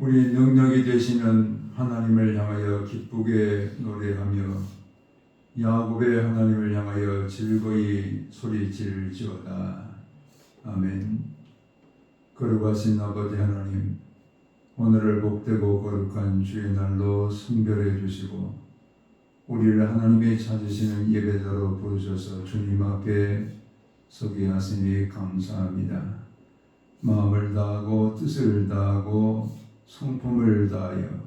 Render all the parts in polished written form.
우리 능력이 되시는 하나님을 향하여 기쁘게 노래하며 야곱의 하나님을 향하여 즐거이 소리질지어다. 아멘. 거룩하신 아버지 하나님, 오늘을 복되고 거룩한 주의 날로 성별해 주시고 우리를 하나님이 찾으시는 예배자로 부르셔서 주님 앞에 서게 하시니 감사합니다. 마음을 다하고 뜻을 다하고 성품을 다하여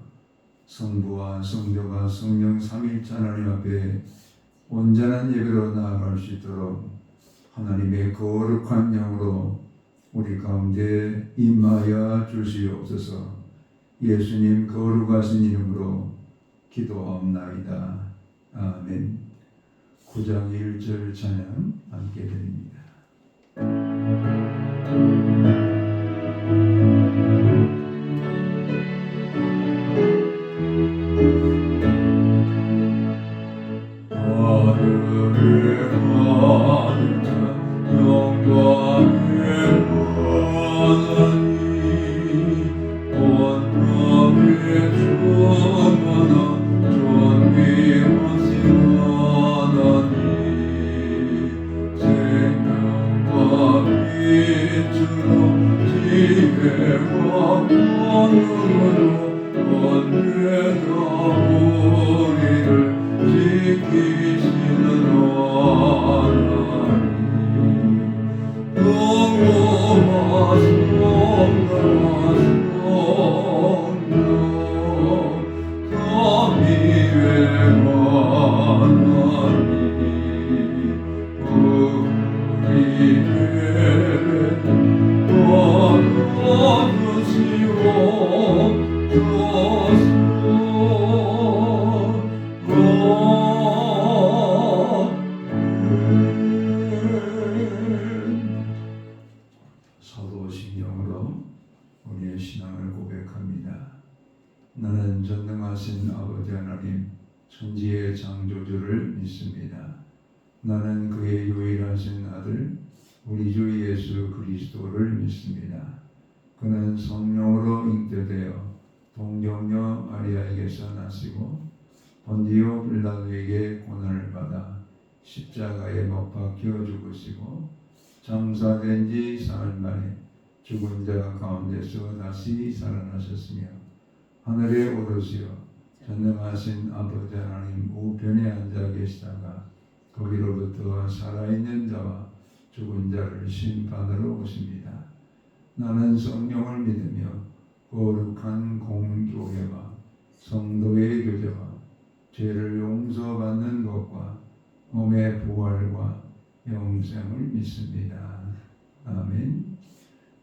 성부와 성자와 성령 삼위일체 하나님 앞에 온전한 예배로 나아갈 수 있도록 하나님의 거룩한 영으로 우리 가운데 임하여 주시옵소서. 예수님 거룩하신 이름으로 기도하옵나이다. 아멘. 9장 1절 찬양 함께 드립니다. 사도신경으로 우리의 신앙을 고백합니다. 나는 전능하신 아버지 하나님 천지의 창조주를 믿습니다. 나는 그의 유일하신 아들 우리 주 예수 그리스도를 믿습니다. 그는 성령으로 잉태되어 동정녀 마리아에게서 나시고 본디오 빌라도에게 고난을 받아 십자가에 못 박혀 죽으시고 장사된 지 사흘 만에 죽은 자 가운데서 다시 살아나셨으며 하늘에 오르시어 전능하신 아버지 하나님 우편에 앉아 계시다가 거기로부터 살아있는 자와 죽은 자를 심판하러 오십니다. 나는 성령을 믿으며 거룩한 공교회와 성도의 교제와 죄를 용서받는 것과 몸의 부활과 영생을 믿습니다. 아멘.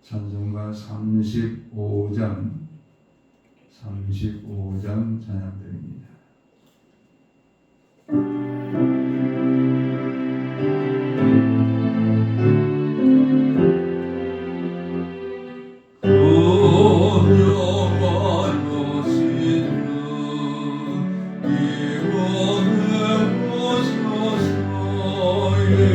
찬송가 35장 찬양드립니다. Yeah.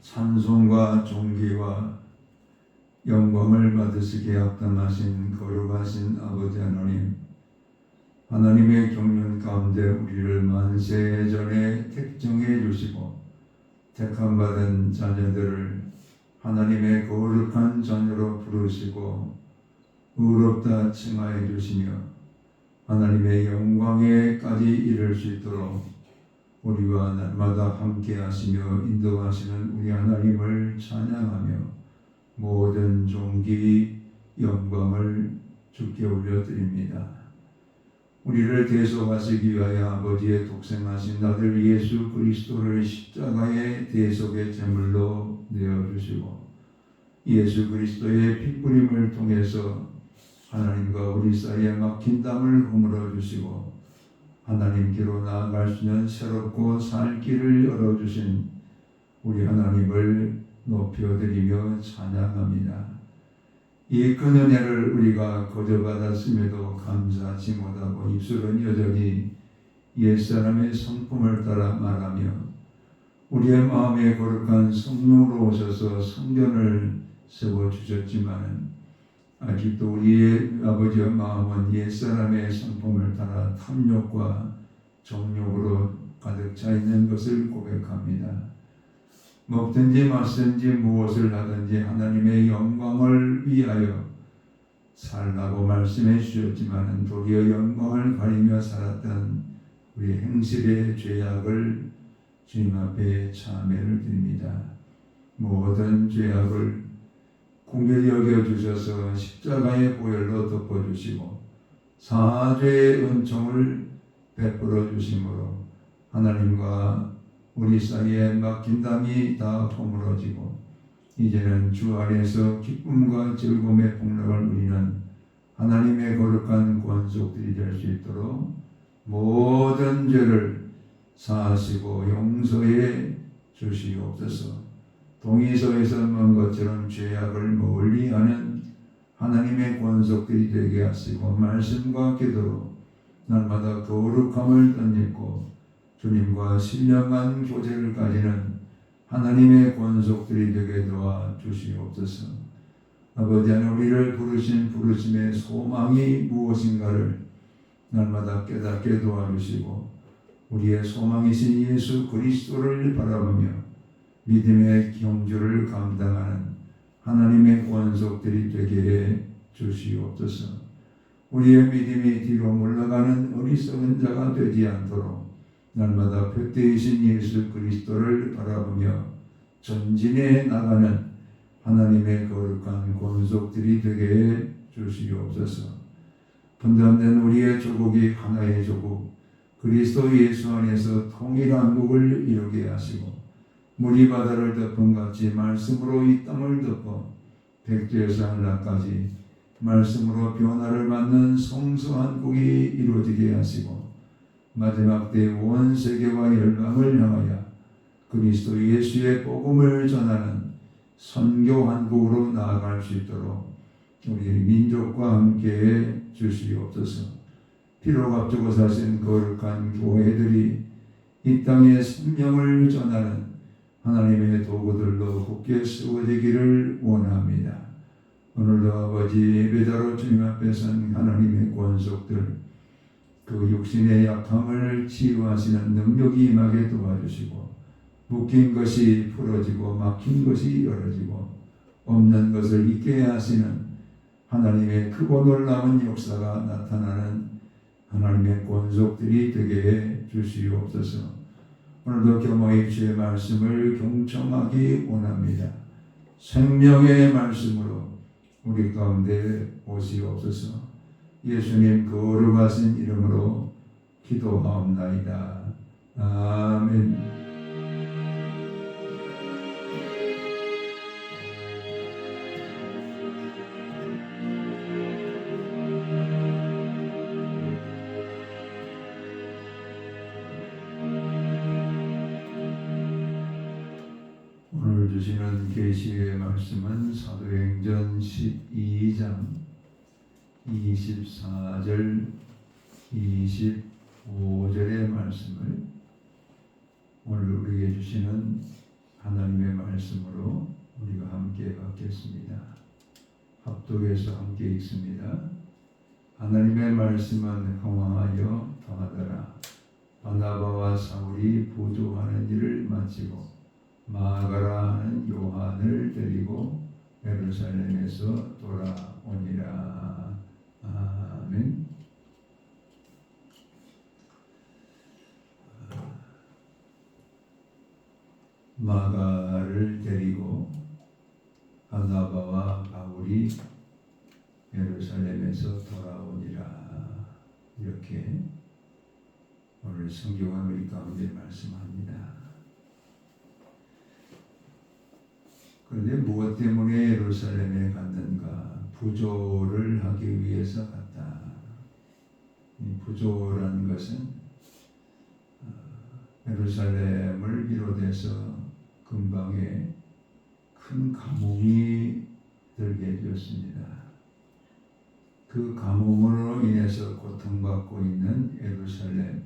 찬송과 존귀와 영광을 받으시기에 합당하신 거룩하신 아버지 하나님, 하나님의 경륜 가운데 우리를 만세 전에 택정해 주시고 택함받은 자녀들을 하나님의 거룩한 자녀로 부르시고 의롭다 칭하여 주시며 하나님의 영광에까지 이를 수 있도록 우리와 날마다 함께 하시며 인도하시는 우리 하나님을 찬양하며 모든 존귀 영광을 주께 올려드립니다. 우리를 대속하시기 위하여 아버지의 독생하신 아들 예수 그리스도를 십자가의 대속의 제물로 내어주시고 예수 그리스도의 피뿌림을 통해서 하나님과 우리 사이에 막힌 담을 허물어 주시고 하나님께로 나아갈 수 있는 새롭고 살 길을 열어주신 우리 하나님을 높여드리며 찬양합니다. 이 큰 은혜를 우리가 거저받았음에도 감사하지 못하고 입술은 여전히 옛사람의 성품을 따라 말하며 우리의 마음에 거룩한 성령으로 오셔서 성전을 세워주셨지만 아직도 우리의 아버지의 마음은 옛사람의 성품을 따라 탐욕과 정욕으로 가득 차 있는 것을 고백합니다. 먹든지 마시든지 무엇을 하든지 하나님의 영광을 위하여 살라고 말씀해 주셨지만 도리어 영광을 가리며 살았던 우리 행실의 죄악을 주님 앞에 참회를 드립니다. 모든 죄악을 공별히 여겨주셔서 십자가의 보혈로 덮어주시고 사죄의 은총을 베풀어 주심으로 하나님과 우리 사이에 막힌 담이 다 허물어지고 이제는 주 안에서 기쁨과 즐거움의 폭락을 누리는 하나님의 거룩한 권속들이 될 수 있도록 모든 죄를 사하시고 용서해 주시옵소서. 동의서에서 만 것처럼 죄악을 멀리하는 하나님의 권속들이 되게 하시고 말씀과 기도로 날마다 거룩함을 덧입고 주님과 신령한 교제를 가지는 하나님의 권속들이 되게 도와 주시옵소서. 아버지 하나님 우리를 부르신 부르심의 소망이 무엇인가를 날마다 깨닫게 도와주시고 우리의 소망이신 예수 그리스도를 바라보며 믿음의 경주를 감당하는 하나님의 권속들이 되게 해 주시옵소서. 우리의 믿음이 뒤로 물러가는 어리석은 자가 되지 않도록 날마다 표대이신 예수 그리스도를 바라보며 전진해 나가는 하나님의 거룩한 권속들이 되게 해 주시옵소서. 분단된 우리의 조국이 하나의 조국 그리스도 예수 안에서 통일한 국을 이루게 하시고 물이 바다를 덮은 같이 말씀으로 이 땅을 덮어 백제에서 한라까지 말씀으로 변화를 받는 성소한 국이 이루어지게 하시고 마지막 때 온 세계와 열방을 향하여 그리스도 예수의 복음을 전하는 선교한국으로 나아갈 수 있도록 우리 민족과 함께 주시옵소서. 피로 값주고 사신 거룩한 교회들이 이 땅에 생명을 전하는 하나님의 도구들로 굳게 세워지기를 원합니다. 오늘도 아버지 예배자로 주님 앞에 선 하나님의 권속들 그 육신의 약함을 치유하시는 능력이 임하게 도와주시고 묶인 것이 풀어지고 막힌 것이 열어지고 없는 것을 있게 하시는 하나님의 크고 놀라운 역사가 나타나는 하나님의 권속들이 되게 해 주시옵소서. 오늘도 겸허히 주의 말씀을 경청하기 원합니다. 생명의 말씀으로 우리 가운데 오시옵소서. 예수님 거룩하신 이름으로 기도하옵나이다. 아멘. 주시는 계시의 말씀은 사도행전 12장 24절 25절의 말씀을 오늘 우리에게 주시는 하나님의 말씀으로 우리가 함께 받겠습니다. 합독해서 함께 읽습니다. 하나님의 말씀은 흥왕하여 더하더라. 바나바와 사울이 부조하는 일을 마치고 마가라 하는 요한을 데리고 예루살렘에서 돌아오니라. 아멘. 마가를 데리고 바나바와 바울이 예루살렘에서 돌아오니라. 이렇게 오늘 성경은 우리 가운데 말씀합니다. 그런데 무엇 때문에 예루살렘에 갔는가? 부조를 하기 위해서 갔다. 이 부조라는 것은 예루살렘을 비롯해서 근방에 큰 가뭄이 들게 되었습니다. 그 가뭄으로 인해서 고통받고 있는 예루살렘의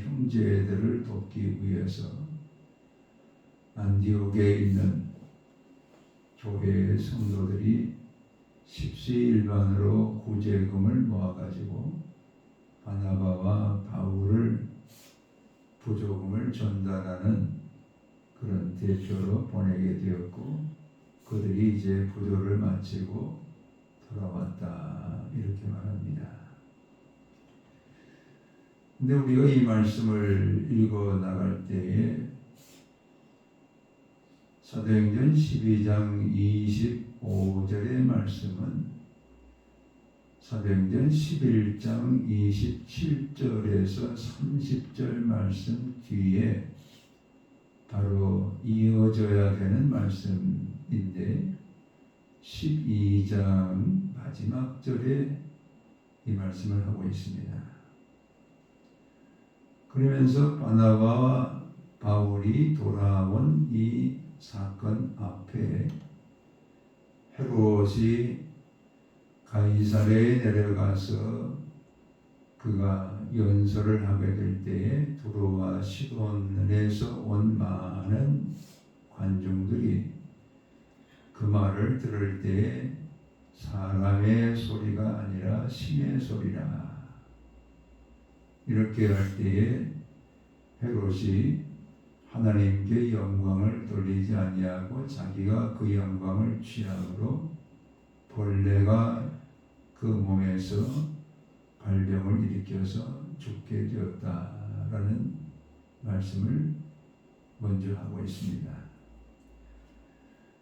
형제들을 돕기 위해서 안디옥에 있는 교회의 성도들이 십시일반으로 구제금을 모아가지고 바나바와 바울을 부조금을 전달하는 그런 대표로 보내게 되었고, 그들이 이제 부조를 마치고 돌아왔다, 이렇게 말합니다. 근데 우리가 이 말씀을 읽어 나갈 때에 사도행전 12장 25절의 말씀은 사도행전 11장 27절에서 30절 말씀 뒤에 바로 이어져야 되는 말씀인데 12장 마지막 절에 이 말씀을 하고 있습니다. 그러면서 바나바와 바울이 돌아온 이 사건 앞에 헤롯이 가이사랴에 내려가서 그가 연설을 하게 될 때에 두로와 시돈에서 온 많은 관중들이 그 말을 들을 때에 사람의 소리가 아니라 신의 소리라, 이렇게 할 때에 헤롯이 하나님께 영광을 돌리지 아니하고 자기가 그 영광을 취함으로 벌레가 그 몸에서 발병을 일으켜서 죽게 되었다라는 말씀을 먼저 하고 있습니다.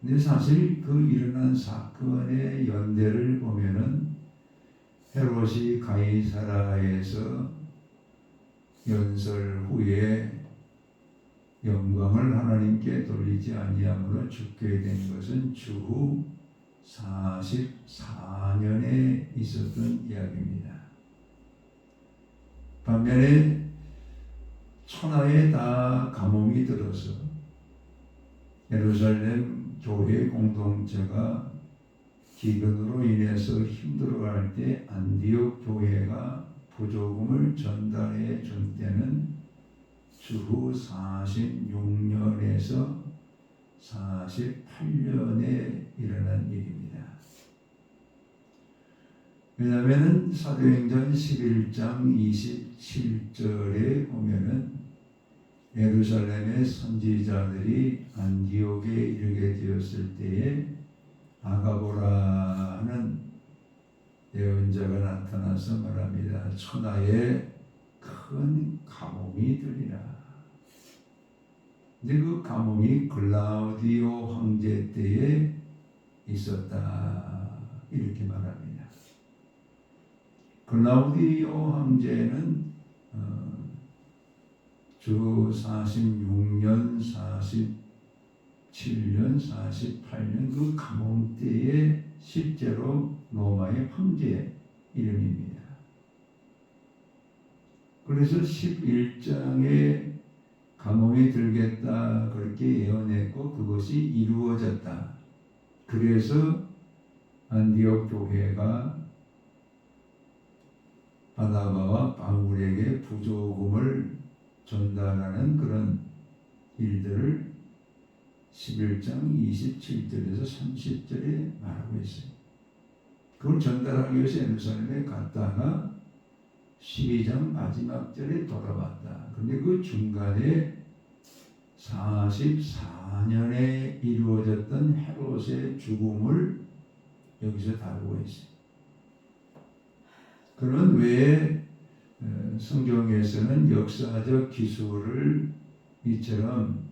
근데 사실 그 일어난 사건의 연대를 보면은 헤롯이 가이사랴에서 연설 후에 영광을 하나님께 돌리지 아니함으로 죽게 된 것은 주후 44년에 있었던 이야기입니다. 반면에 천하에 다 가뭄이 들어서 예루살렘 교회 공동체가 기근으로 인해서 힘들어할 때 안디옥 교회가 부조금을 전달해 준 때는 주후 46년에서 48년에 일어난 일입니다. 왜냐하면 사도행전 11장 27절에 보면은 예루살렘의 선지자들이 안디옥에 이르게 되었을 때에 아가보라 하는 예언자가 나타나서 말합니다. 천하에 큰 가뭄이 들리라. 근데 그 가뭄이 글라우디오 황제 때에 있었다, 이렇게 말합니다. 글라우디오 황제는 주 46년, 47년, 48년 그 가뭄 때에 실제로 로마의 황제 이름입니다. 그래서 11장에 가뭄이 들겠다 그렇게 예언했고 그것이 이루어졌다. 그래서 안디옥 교회가 바나바와 바울에게 부조금을 전달하는 그런 일들을 11장 27절에서 30절에 말하고 있어요. 그걸 전달하기 위해서 예루살렘에 갔다가 12장 마지막 절에 돌아왔다. 그런데 그 중간에 44년에 이루어졌던 헤롯의 죽음을 여기서 다루고 있어요. 그런 외에 성경에서는 역사적 기술을 이처럼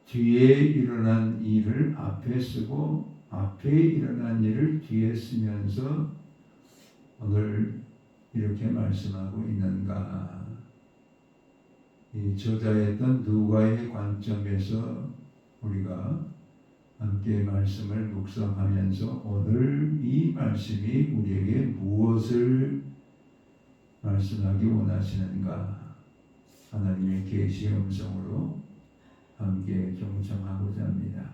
뒤에 일어난 일을 앞에 쓰고 앞에 일어난 일을 뒤에 쓰면서 오늘 이렇게 말씀하고 있는가. 이 저자였던 누가의 관점에서 우리가 함께 말씀을 묵상하면서 오늘 이 말씀이 우리에게 무엇을 말씀하기 원하시는가. 하나님의 계시의 음성으로 함께 경청하고자 합니다.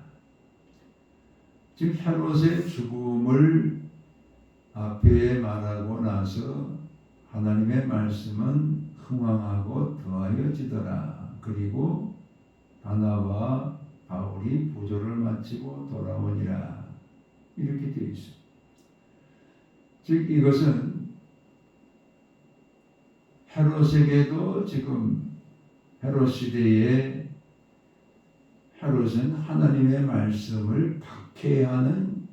즉 헤롯의 죽음을 앞에 말하고 나서 하나님의 말씀은 흥왕하고 더하여지더라. 그리고 바나바와 바울이 부조를 마치고 돌아오니라. 이렇게 되어 있습니다. 즉 이것은 헤롯에게도 지금 헤롯 시대에 헤롯은 하나님의 말씀을 박해하는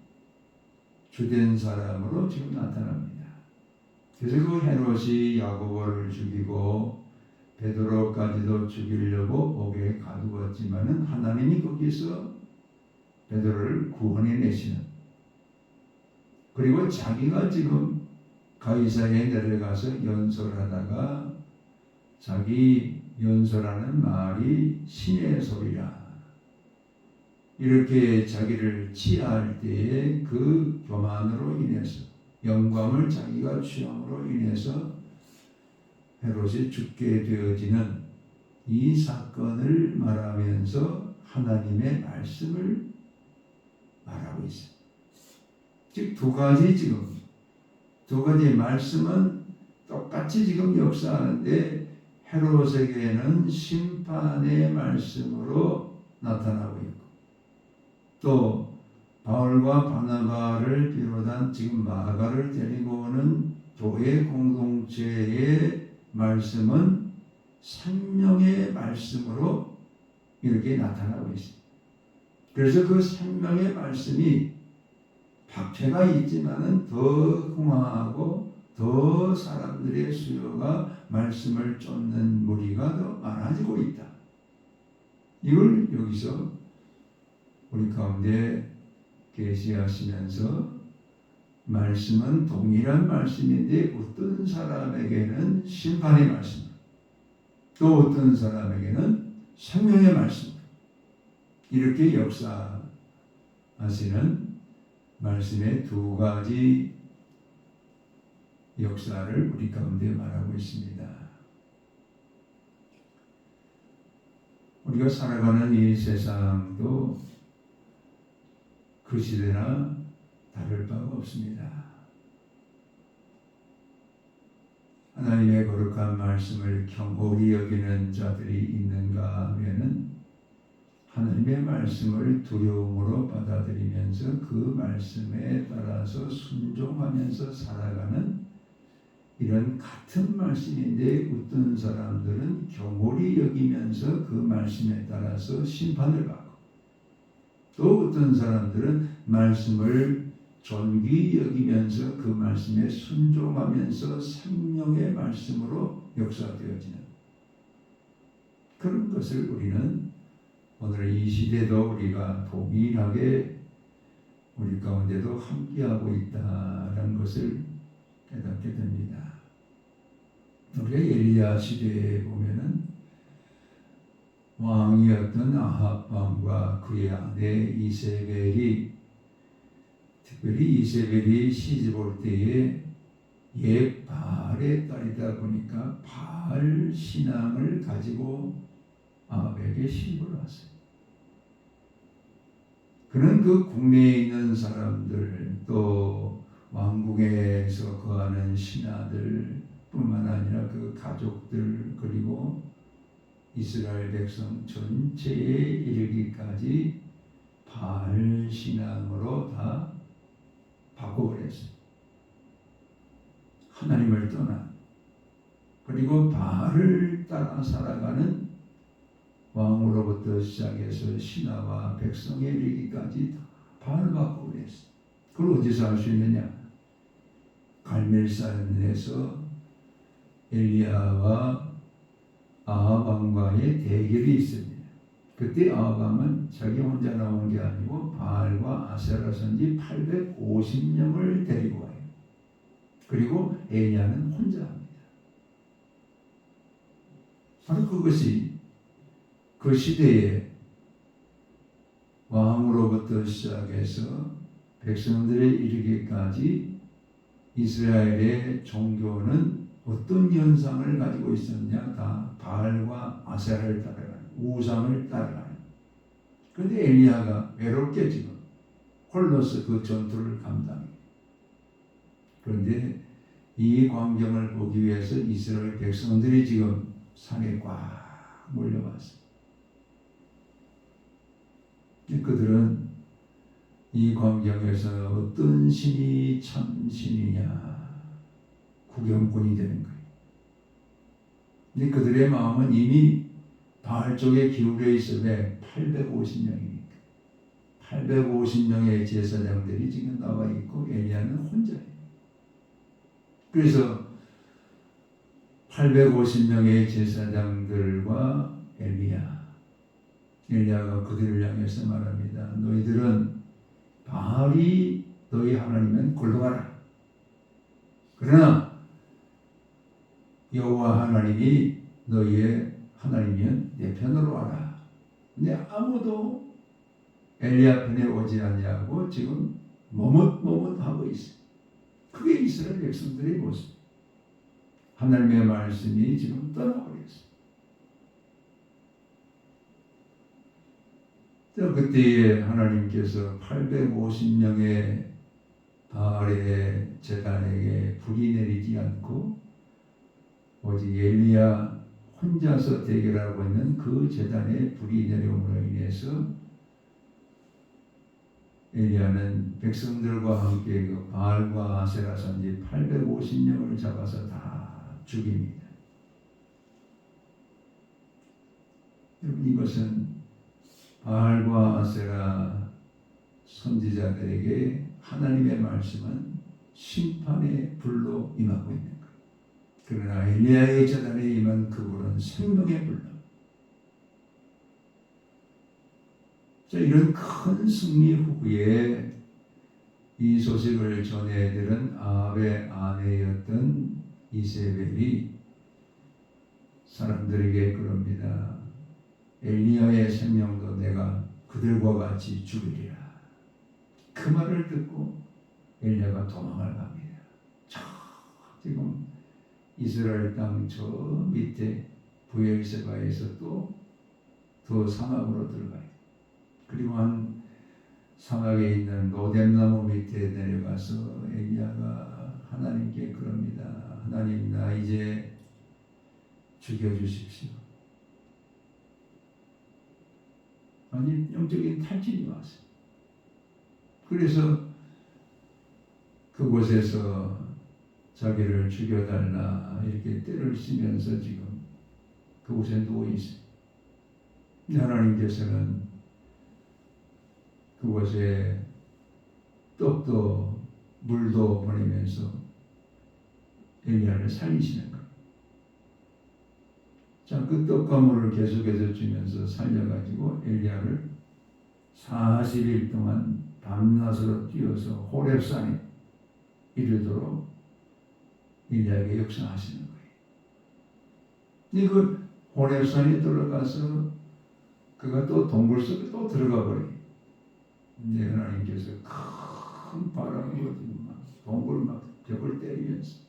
주된 사람으로 지금 나타납니다. 그래서 그 헤롯이 야고보를 죽이고 베드로까지도 죽이려고 옥에 가두었지만은 하나님이 거기서 베드로를 구원해내시는, 그리고 자기가 지금 가이사랴에 내려가서 연설하다가 자기 연설하는 말이 신의 소리라 이렇게 자기를 치하할 때에 그 교만으로 인해서 영광을 자기가 취함으로 인해서 헤롯이 죽게 되어지는 이 사건을 말하면서 하나님의 말씀을 말하고 있어요. 즉 두 가지 말씀은 똑같이 지금 역사하는데 헤롯에게는 심판의 말씀으로 나타나고 있고 또 바울과 바나바를 비롯한 지금 마가를 데리고 오는 교회 공동체의 말씀은 생명의 말씀으로 이렇게 나타나고 있습니다. 그래서 그 생명의 말씀이 박해가 있지만은 더 흥황하고 더 사람들의 수요가 말씀을 쫓는 무리가 더 많아지고 있다. 이걸 여기서 우리 가운데 계시하시면서 말씀은 동일한 말씀인데 어떤 사람에게는 심판의 말씀, 또 어떤 사람에게는 생명의 말씀, 이렇게 역사하시는 말씀의 두 가지 역사를 우리 가운데 말하고 있습니다. 우리가 살아가는 이 세상도 그 시대나 다를 바가 없습니다. 하나님의 거룩한 말씀을 경홀히 여기는 자들이 있는가 하면은 하나님의 말씀을 두려움으로 받아들이면서 그 말씀에 따라서 순종하면서 살아가는 이런 같은 말씀인데 어떤 사람들은 경홀히 여기면서 그 말씀에 따라서 심판을 받고 또 어떤 사람들은 말씀을 존귀히 여기면서 그 말씀에 순종하면서 생명의 말씀으로 역사되어지는 그런 것을 우리는 오늘 이 시대도 우리가 동일하게 우리 가운데도 함께하고 있다는 것을 깨닫게 됩니다. 우리가 엘리야 시대에 보면은 왕이었던 아합 왕과 그의 아내 이세벨이, 특별히 이세벨이 시집올 때에 옛 바알의 딸이다 보니까 바알 신앙을 가지고 아합에게 신고를 왔어요. 그는 그 국내에 있는 사람들 또 왕궁에서 거하는 신하들 뿐만 아니라 그 가족들 그리고 이스라엘 백성 전체에 이르기까지 바알 신앙으로 다 바꿔버렸어요. 하나님을 떠나 그리고 바알을 따라 살아가는 왕으로부터 시작해서 신하와 백성에 이르기까지 바알 바꿔버렸어요. 그걸 어디서 알 수 있느냐? 갈멜산에서 엘리야와 아합 왕과의 대결이 있습니다. 그때 아합 왕은 자기 혼자 나온 게 아니고 바알과 아세라 선지 850명을 데리고 와요. 그리고 엘리야는 혼자 합니다. 바로 그것이 그 시대에 왕으로부터 시작해서 백성들에 이르기까지 이스라엘의 종교는 어떤 현상을 가지고 있었냐? 다 바알과 아세라를 따라가는, 우상을 따라가는. 그런데 엘리야가 외롭게 지금 홀로서 그 전투를 감당해요. 그런데 이 광경을 보기 위해서 이스라엘 백성들이 지금 산에 꽉 몰려왔어요. 그들은 이 광경에서 어떤 신이 참 신이냐 구경꾼이 되는 거예요. 근데 그들의 마음은 이미 바알 쪽에 기울여 있어. 왜? 850명이니까. 850명의 제사장들이 지금 나와 있고 엘리야는 혼자예요. 그래서 850명의 제사장들과 엘리야가 그들을 향해서 말합니다. 너희들은 바알이 너희 하나님은 골로 가라. 그러나 여호와 하나님이 너희의 하나님이면 내 편으로 와라. 근데 아무도 엘리야 편에 오지 않냐고 지금 머뭇머뭇하고 있어요. 그게 이스라엘 백성들의 모습. 하나님의 말씀이 지금 떠나버렸어요. 그때에 하나님께서 850명의 바알의 제단에게 불이 내리지 않고 오직 엘리야 혼자서 대결하고 있는 그 제단에 불이 내려옴으로 인해서 엘리야는 백성들과 함께 그 바알과 아세라 선지 850명을 잡아서 다 죽입니다. 여러분, 이것은 바알과 아세라 선지자들에게 하나님의 말씀은 심판의 불로 임하고 있는 거예요. 그러나 엘리야의 제단에 임한 그 불은 생명의 불로. 자, 이런 큰 승리 후에 이 소식을 전해들은 아합의 아내였던 이세벨이 사람들에게 그럽니다. 엘리야의 생명도 내가 그들과 같이 죽이리라. 그 말을 듣고 엘리야가 도망을 갑니다. 지금 이스라엘 땅 저 밑에 부엘세바에서 또 더 사막으로 들어가요. 그리고 한 사막에 있는 로뎀나무 밑에 내려가서 엘리야가 하나님께 그럽니다. 하나님, 나 이제 죽여주십시오. 아니, 영적인 탈진이 왔어요. 그래서 그곳에서 자기를 죽여달라 이렇게 떼를 쓰면서 지금 그곳에 누워있어요. 하나님께서는 그곳에 떡도 물도 보내면서 엘리야를 살리시는 거예요. 자, 그 떡과 물을 계속해서 주면서 살려가지고 엘리야를 40일 동안 밤낮으로 뛰어서 호렙산에 이르도록 엘리야에게 역사하시는 거예요. 그 호렙산에 들어가서 그가 또 동굴 속에 또 들어가 버려요. 근데 하나님께서 큰 바람이 막 동굴 막 벽을 때리면서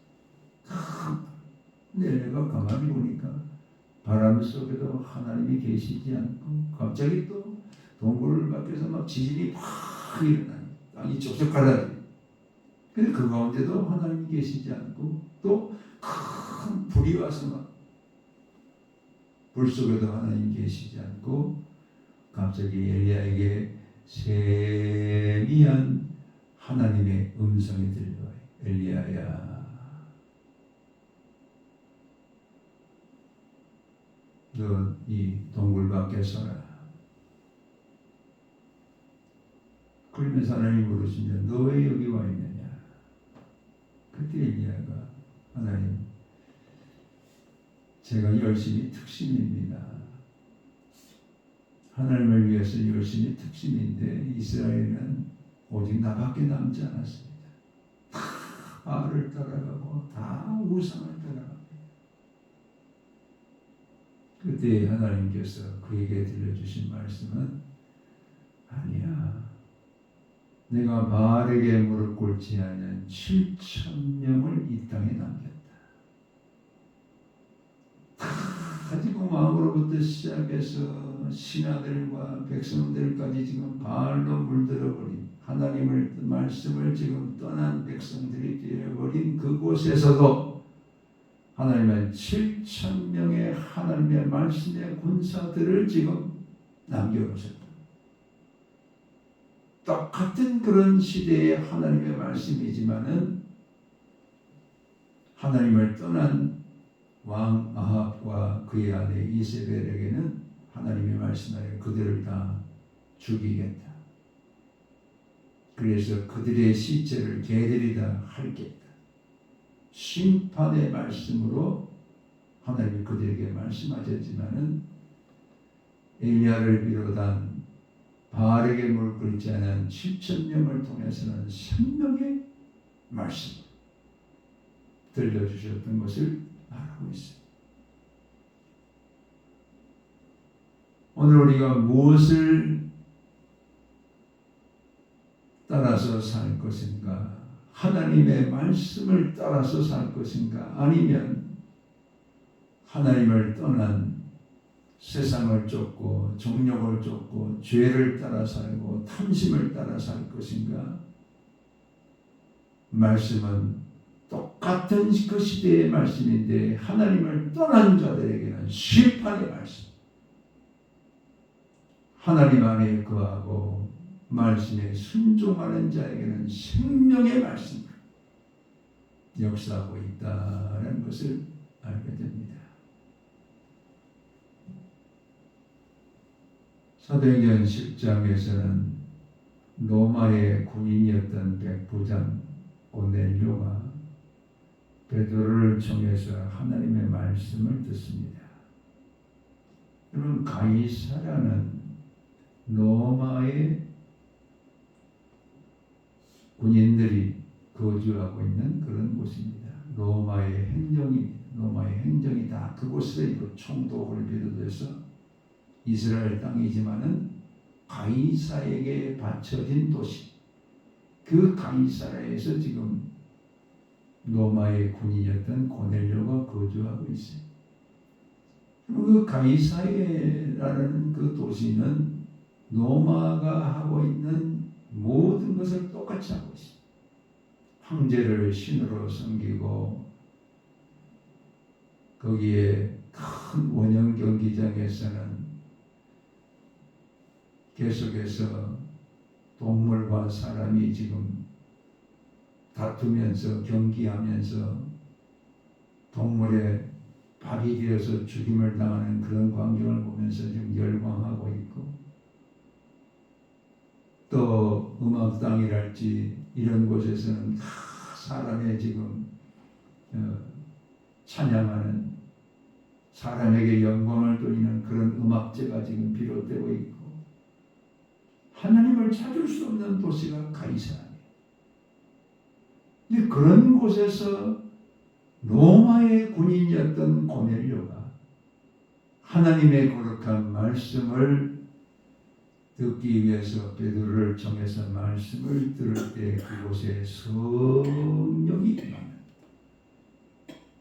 큰. 근데 엘리야가 가만히 보니까 바람 속에도 하나님이 계시지 않고 갑자기 또 동굴 밖에서 막 지진이 팍 일어나요. 땅이 쩍쩍 갈라져요. 근데 그 가운데도 하나님이 계시지 않고 또 큰 불이 와서 막 불 속에도 하나님 계시지 않고 갑자기 엘리야에게 세미한 하나님의 음성이 들려와요. 엘리야야, 너 이 동굴 밖에 서라. 그러면서 하나님이 물으시면 너 왜 여기 와 있느냐? 그때 엘리야가 하나님, 제가 열심히 특심입니다. 하나님을 위해서 열심히 특심인데 이스라엘은 오직 나밖에 남지 않았습니다. 다 바알을 따라가고 다 우상을 따라갑니다. 그때 하나님께서 그에게 들려주신 말씀은 아니야. 내가 바알에게 무릎 꿇지 않은 7,000명을 이 땅에 남겼다. 다 가지고 마음으로부터 시작해서 신하들과 백성들까지 지금 바알로 물들어버린 하나님을 말씀을 지금 떠난 백성들이 되어버린 그곳에서도 하나님은 7,000명의 하나님의 말씀의 군사들을 지금 남겨놓으셨다. 똑같은 그런 시대의 하나님의 말씀이지만은 하나님을 떠난 왕 아합과 그의 아내 이세벨에게는 하나님의 말씀하여 그들을 다 죽이겠다. 그래서 그들의 시체를 개들이 다 핥겠다. 심판의 말씀으로 하나님이 그들에게 말씀하셨지만은 엘리야를 비롯한 바알에게 무릎 꿇지 않은 7,000명을 통해서는 생명의 말씀 들려주셨던 것을 말하고 있습니다. 오늘 우리가 무엇을 따라서 살 것인가? 하나님의 말씀을 따라서 살 것인가? 아니면 하나님을 떠난 세상을 쫓고 정욕을 쫓고 죄를 따라 살고 탐심을 따라 살 것인가? 말씀은 똑같은 그 시대의 말씀인데 하나님을 떠난 자들에게는 심판의 말씀, 하나님 안에 거하고 말씀에 순종하는 자에게는 생명의 말씀을 역사하고 있다는 것을 알게 됩니다. 사도행전 10장에서는 로마의 군인이었던 백부장 고넬료가 베드로를 통해서 하나님의 말씀을 듣습니다. 여러분, 가이사라는 로마의 군인들이 거주하고 있는 그런 곳입니다. 로마의 행정이 다 그곳에 총독을 비롯해서 이스라엘 땅이지만은 가이사에게 바쳐진 도시, 그 가이사라에서 지금 로마의 군인이었던 고넬료가 거주하고 있어요. 그 가이사라는 그 도시는 로마가 하고 있는 모든 것을 똑같이 하고 있어요. 황제를 신으로 섬기고 거기에 큰 원형 경기장에서는 계속해서 동물과 사람이 지금 다투면서 경기하면서 동물의 발이 되어서 죽임을 당하는 그런 광경을 보면서 지금 열광하고 있고, 또 음악당이랄지 이런 곳에서는 다 사람의 지금 찬양하는, 사람에게 영광을 돌리는 그런 음악제가 지금 비롯되고 있고, 하나님을 찾을 수 없는 도시가 가이사라예요. 근데 그런 곳에서 로마의 군인이었던 고넬료가 하나님의 거룩한 말씀을 듣기 위해서 베드로를 정해서 말씀을 들을 때 그곳에 성령이 임하는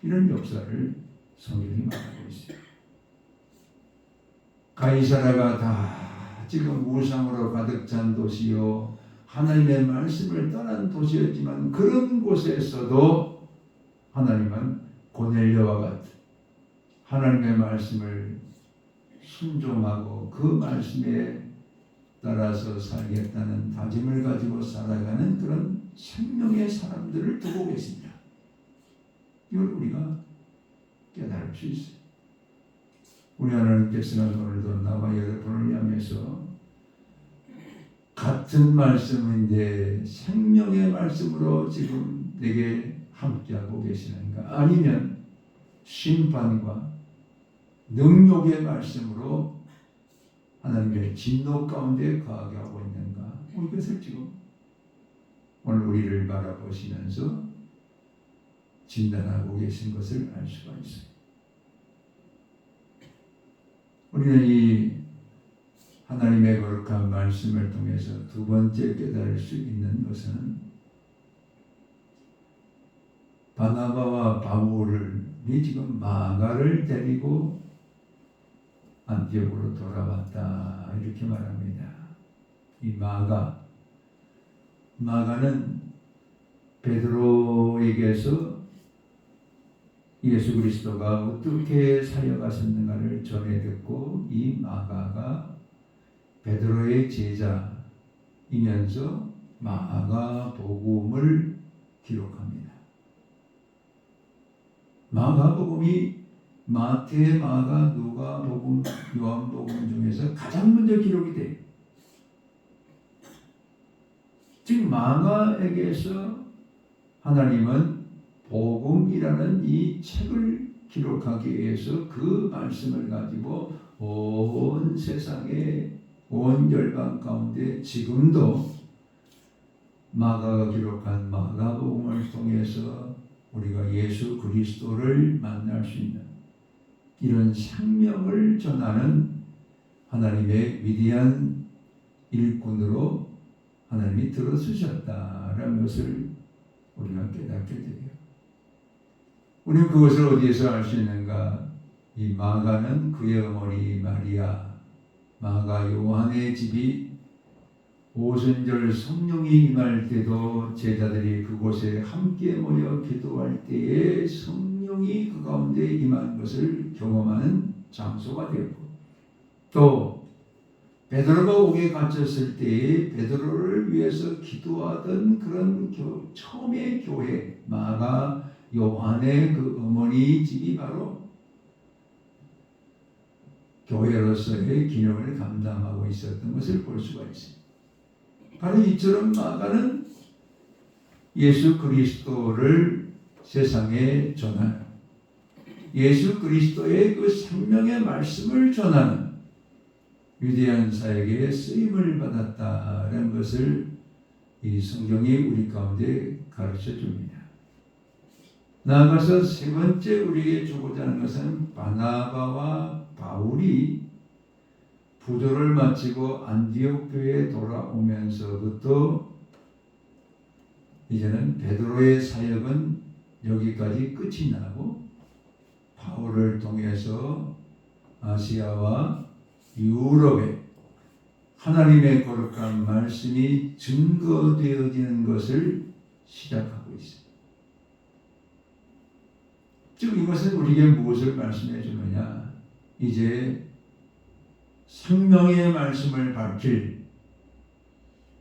이런 역사를 성경이 말하고 있어요. 가이사라가 다 지금 우상으로 가득 찬 도시요 하나님의 말씀을 떠난 도시였지만 그런 곳에서도 하나님은 고넬료와 같은 하나님의 말씀을 순종하고 그 말씀에 따라서 살겠다는 다짐을 가지고 살아가는 그런 생명의 사람들을 두고 계십니다. 이걸 우리가 깨달을 수 있어요. 우리 하나님께서는 오늘도 나와 여러분을 향해서 같은 말씀인데 생명의 말씀으로 지금 내게 함께하고 계시는가, 아니면 심판과 능력의 말씀으로 하나님의 진노 가운데 거하게 하고 있는가, 이것을 지금 오늘 우리를 바라보시면서 진단하고 계신 것을 알 수가 있어요. 우리는 이 하나님의 거룩한 말씀을 통해서 두 번째 깨달을 수 있는 것은 바나바와 바울이 지금 마가를 데리고 안디옥으로 돌아왔다, 이렇게 말합니다. 이 마가는 베드로에게서 예수 그리스도가 어떻게 사역하셨는가를 전해 듣고 이 마가가 베드로의 제자이면서 마가복음을 기록합니다. 마가복음이 마태, 마가, 누가복음, 요한복음 중에서 가장 먼저 기록이 돼요. 즉 마가에게서 하나님은 복음이라는 이 책을 기록하기 위해서 그 말씀을 가지고 온 세상에, 온 열방 가운데 지금도 마가가 기록한 마가복음을 통해서 우리가 예수 그리스도를 만날 수 있는 이런 생명을 전하는 하나님의 위대한 일꾼으로 하나님이 들어주셨다라는 것을 우리가 깨닫게 돼요. 우리는 그것을 어디에서 알 수 있는가? 이 마가는 그의 어머니 마리아, 마가 요한의 집이 오순절 성령이 임할 때도 제자들이 그곳에 함께 모여 기도할 때에 성령이 그 가운데 임한 것을 경험하는 장소가 되었고, 또 베드로가 옥에 갇혔을 때에 베드로를 위해서 기도하던 그런 처음의 교회, 마가 요한의 그 어머니 집이 바로 교회로서의 기능을 감당하고 있었던 것을 볼 수가 있습니다. 바로 이처럼 마가는 예수 그리스도를 세상에 전하는, 예수 그리스도의 그 생명의 말씀을 전하는 위대한 사역에 쓰임을 받았다는 것을 이 성경이 우리 가운데 가르쳐 줍니다. 나아가서 세 번째 우리에게 주고자 하는 것은 바나바와 바울이 부조를 마치고 안디옥 교회에 돌아오면서부터 이제는 베드로의 사역은 여기까지 끝이 나고 바울을 통해서 아시아와 유럽에 하나님의 거룩한 말씀이 증거되어지는 것을 시작하고 있습니다. 즉 이것은 우리에게 무엇을 말씀해 주느냐? 이제 생명의 말씀을 밝힐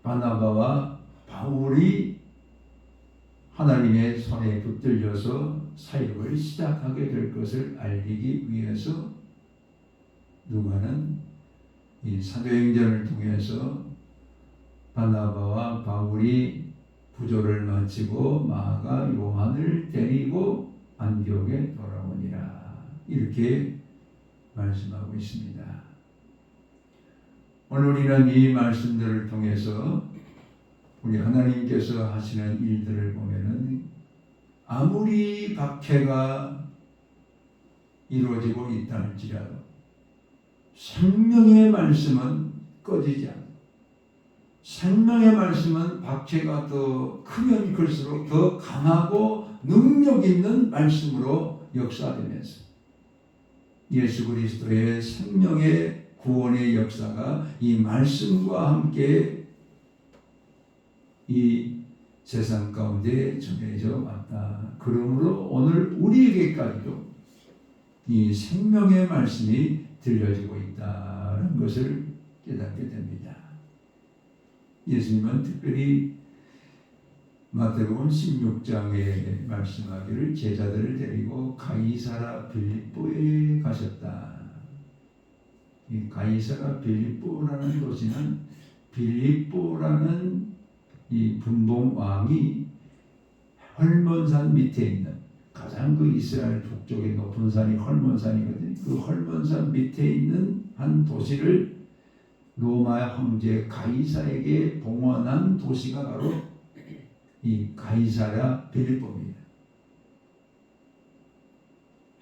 바나바와 바울이 하나님의 손에 붙들려서 사역을 시작하게 될 것을 알리기 위해서 누가는 이 사도행전을 통해서 바나바와 바울이 부조를 마치고 마가 요한을 데리고 안디옥에 돌아오니라, 이렇게 말씀하고 있습니다. 오늘 우리는 이 말씀들을 통해서 우리 하나님께서 하시는 일들을 보면은 아무리 박해가 이루어지고 있다 할지라도 생명의 말씀은 꺼지지 않고, 생명의 말씀은 박해가 더 크면 클수록 더 강하고 능력 있는 말씀으로 역사되면서 예수 그리스도의 생명의 구원의 역사가 이 말씀과 함께 이 세상 가운데 전해져 왔다. 그러므로 오늘 우리에게까지도 이 생명의 말씀이 들려지고 있다는 것을 깨닫게 됩니다. 예수님은 특별히 마태복음 16장에 말씀하기를 제자들을 데리고 가이사라 빌립보에 가셨다. 이 가이사라 빌립보라는 도시는 빌립보라는 이 분봉 왕이 헐몬산 밑에 있는 가장 그 이스라엘 북쪽의 높은 산이 헐몬산이거든요. 그 헐몬산 밑에 있는 한 도시를 로마 황제 가이사에게 봉헌한 도시가 바로 이 가이사라 빌립보입니다.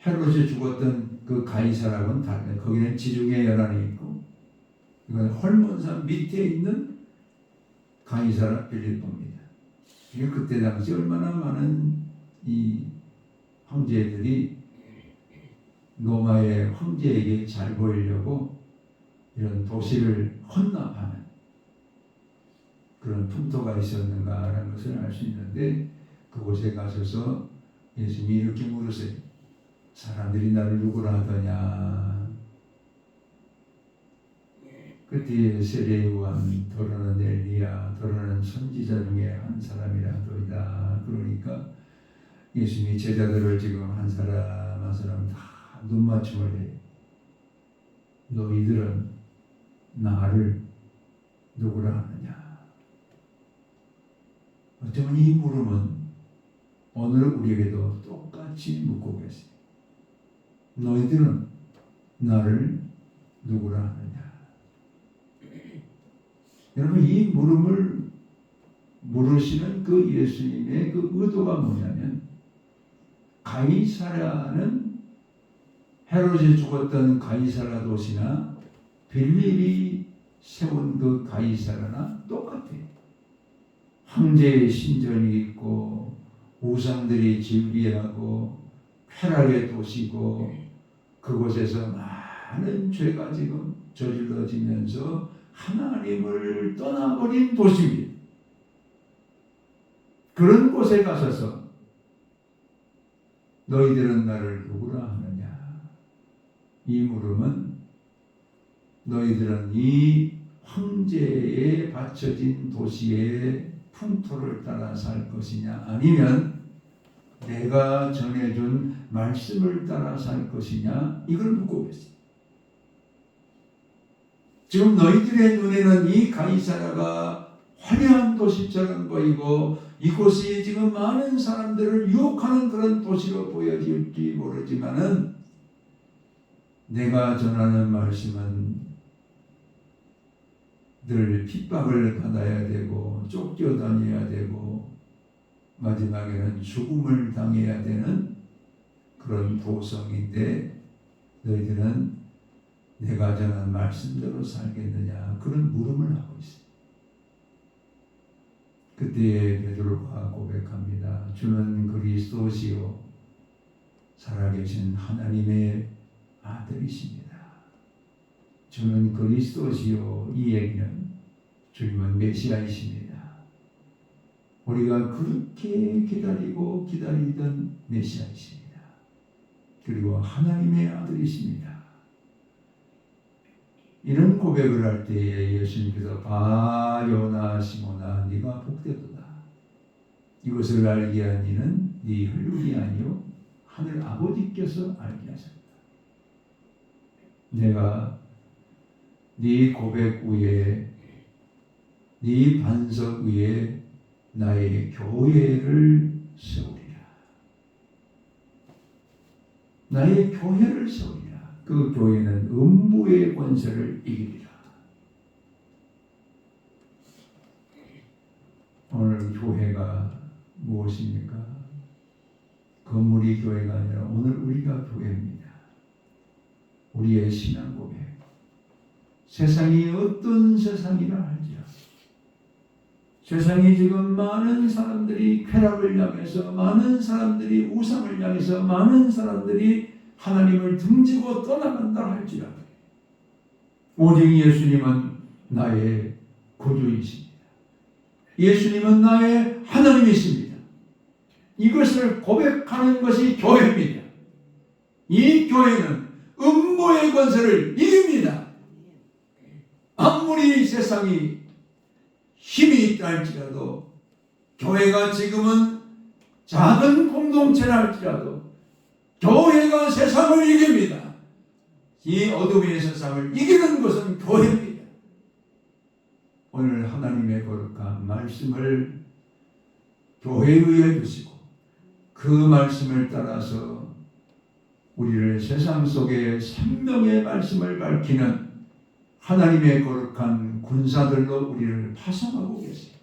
헤롯이 죽었던 그 가이사라고는 다르네. 거기는 지중해 연안이 있고 이건 헐몬산 밑에 있는 가이사라 빌립보입니다. 이게 그때 당시 얼마나 많은 이 황제들이 로마의 황제에게 잘 보이려고 이런 도시를 헌납하는 그런 풍토가 있었는가라는 것을 알 수 있는데, 그곳에 가셔서 예수님이 이렇게 물으세요. 사람들이 나를 누구라 하더냐? 그때 세례 요한, 더러는 엘리야, 더러는 선지자 중에 한 사람이라 하더이다. 그러니까 예수님이 제자들을 지금 한 사람 한 사람 다 눈맞춤을 해요. 너희들은 나를 누구라 하느냐? 어쩌면 이 물음은 오늘 우리에게도 똑같이 묻고 계세요. 너희들은 나를 누구라 하느냐? 여러분, 이 물음을 물으시는 그 예수님의 그 의도가 뭐냐면, 가이사라는 헤롯이 죽었던 가이사라 도시나 빌립이 세운 그 가이사라나 똑같아요. 황제의 신전이 있고 우상들이 즐비하고 쾌락의 도시고 그곳에서 많은 죄가 지금 저질러지면서 하나님을 떠나버린 도시입니다. 그런 곳에 가셔서 너희들은 나를 누구라 하느냐? 이 물음은 너희들은 이 황제에 바쳐진 도시의 풍토를 따라 살 것이냐, 아니면 내가 전해준 말씀을 따라 살 것이냐, 이걸 묻고 계세요. 지금 너희들의 눈에는 이 가이사라가 화려한 도시처럼 보이고 이곳이 지금 많은 사람들을 유혹하는 그런 도시로 보여질지 모르지만은, 내가 전하는 말씀은 늘 핍박을 받아야 되고 쫓겨다녀야 되고 마지막에는 죽음을 당해야 되는 그런 도성인데, 너희들은 내가 전한 말씀대로 살겠느냐, 그런 물음을 하고 있어요. 그때 베드로가 고백합니다. 주는 그리스도시요 살아계신 하나님의 아들이십니다. 주는 그리스도시요, 이 얘기는 주님은 메시아이십니다. 우리가 그렇게 기다리고 기다리던 메시아이십니다. 그리고 하나님의 아들이십니다. 이런 고백을 할 때에 예수님께서 바 요나 시몬아 네가 복되도다. 이것을 알게 한 이는 네 혈육이 아니요 하늘 아버지께서 알게 하셨다. 내가 네 고백 위에, 네 반석 위에 나의 교회를 세우리라. 나의 교회를 세우리라. 그 교회는 음부의 권세를 이기리라. 오늘 교회가 무엇입니까? 건물이 교회가 아니라 오늘 우리가 교회입니다. 우리의 신앙 고백. 세상이 어떤 세상이라 할지라도, 세상이 지금 많은 사람들이 쾌락을 향해서, 많은 사람들이 우상을 향해서, 많은 사람들이 하나님을 등지고 떠나간다 할지라도, 오직 예수님은 나의 구주이십니다. 예수님은 나의 하나님이십니다. 이것을 고백하는 것이 교회입니다. 이 교회는 음부의 권세를 이깁니다. 아무리 세상이 힘이 있다 할지라도, 교회가 지금은 작은 공동체라 할지라도 교회가 세상을 이깁니다. 이 어둠의 세상을 이기는 것은 교회입니다. 오늘 하나님의 거룩한 말씀을 교회에 의해 주시고, 그 말씀을 따라서 우리를 세상 속에 생명의 말씀을 밝히는 하나님의 거룩한 군사들로 우리를 파송하고 계십니다.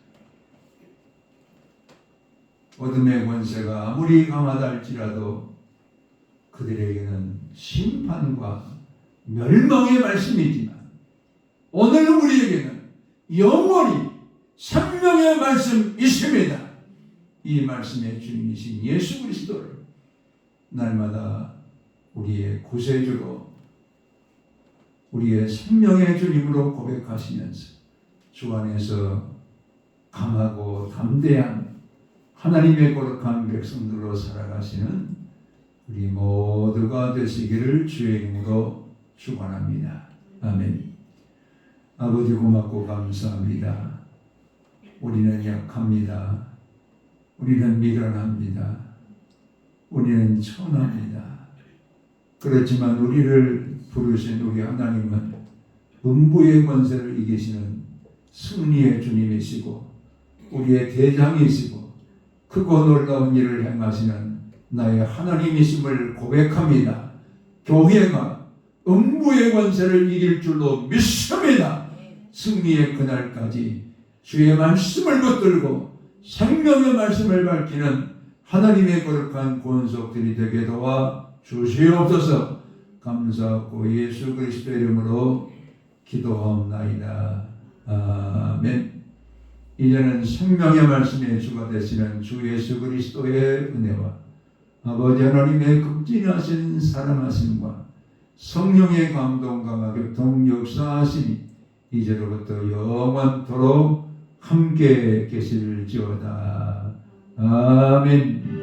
어둠의 권세가 아무리 강하다 할지라도 그들에게는 심판과 멸망의 말씀이지만, 오늘 우리에게는 영원히 생명의 말씀이 있습니다. 이 말씀의 주인이신 예수 그리스도를 날마다 우리의 구세주로, 우리의 생명의 주님으로 고백하시면서 주 안에서 강하고 담대한 하나님의 거룩한 백성들로 살아가시는 우리 모두가 되시기를 주의 이름으로 축원합니다. 아멘. 아버지 고맙고 감사합니다. 우리는 약합니다. 우리는 미련합니다. 우리는 천합니다. 그렇지만 우리를 부르신 우리 하나님은 음부의 권세를 이기시는 승리의 주님이시고 우리의 대장이시고 크고 놀라운 일을 행하시는 나의 하나님이심을 고백합니다. 교회가 음부의 권세를 이길 줄로 믿습니다. 승리의 그날까지 주의 말씀을 붙들고 생명의 말씀을 밝히는 하나님의 거룩한 권속들이 되게 도와 주시옵소서. 감사하고 예수 그리스도의 이름으로 기도하옵나이다. 아멘. 이제는 생명의 말씀의 주가 되시는 주 예수 그리스도의 은혜와 아버지 하나님의 극진하신 사랑하심과 성령의 감동과 교통 역사하심이 이제로부터 영원토록 함께 계실지어다. 아멘.